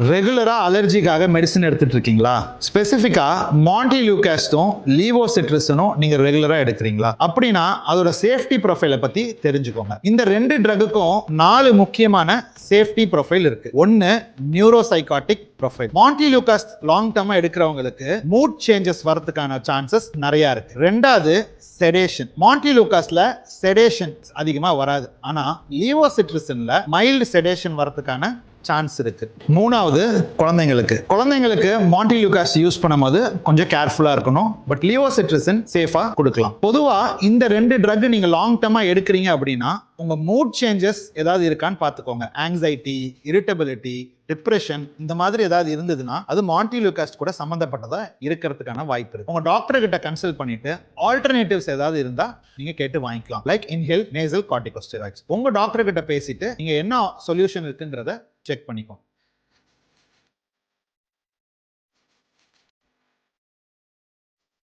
ரெகுலரா அலர்ஜிக்காக மெடிசன் எடுத்துட்டு இருக்கீங்களா? ஸ்பெசிஃபிக்கா மாண்டிலியூகாஸ்டும் லீவோசிட்ரிஸனும் நீங்க ரெகுலரா எடுக்கிறீங்களா? அப்படின்னா அதோட சேஃப்டி ப்ரொஃபைலை பத்தி தெரிஞ்சுக்கோங்க. இந்த ரெண்டு ட்ரக்குக்கும் 4 முக்கியமான சேஃப்டி ப்ரொஃபைல் இருக்கு. ஒன்னு நியூரோசைகாட்டிக் ப்ரொஃபைல். மாண்டிலியூகாஸ் லாங் டர்மா எடுக்கிறவங்களுக்கு மூட் சேஞ்சஸ் வரதுக்கான சான்சஸ் நிறைய இருக்கு. ரெண்டாவது செடேஷன். மாண்டிலியூகாஸ்ல செடேஷன் அதிகமா வராது, ஆனா லீவோசிட்ரிஸன்ல மைல்டு செடேஷன் வரதுக்கான சான்ஸ் இருக்கு. மூணாவது குழந்தைங்களுக்கு மாண்டிலியூகாஸ் யூஸ் பண்ணும்போது கொஞ்சம் கேர்ஃபுல்லா இருக்கணும். பட் லீவோசிட்ரிஸன் சேஃபா கொடுக்கலாம். பொதுவா இந்த ரெண்டு ட்ரக் நீங்க லாங் டர்மா எடுக்கிறீங்க அப்படின்னா உங்க மூட் சேஞ்சஸ் ஏதாவது இருக்கான்னு பார்த்துக்கோங்க. ஆங்ஸைட்டி, இரிட்டபிலிட்டி, டிப்ரெஷன் இந்த மாதிரி ஏதாவது இருந்ததுன்னா அது மாண்டிலியூகாஸ் கூட சம்பந்தப்பட்டதா இருக்கிறதுக்கான வாய்ப்பு இருக்கு. உங்க டாக்டர் கிட்ட கன்சல்ட் பண்ணிட்டு ஆல்டர்னேட்டிவ்ஸ் ஏதாவது இருந்தா நீங்க கேட்டு வாங்கிக்கலாம். Like inhale nasal corticosteroids. உங்க டாக்டர் கிட்ட பேசிட்டு நீங்க என்ன சொல்யூஷன் இருக்குங்கிறத செக் பண்ணிக்கோங்க.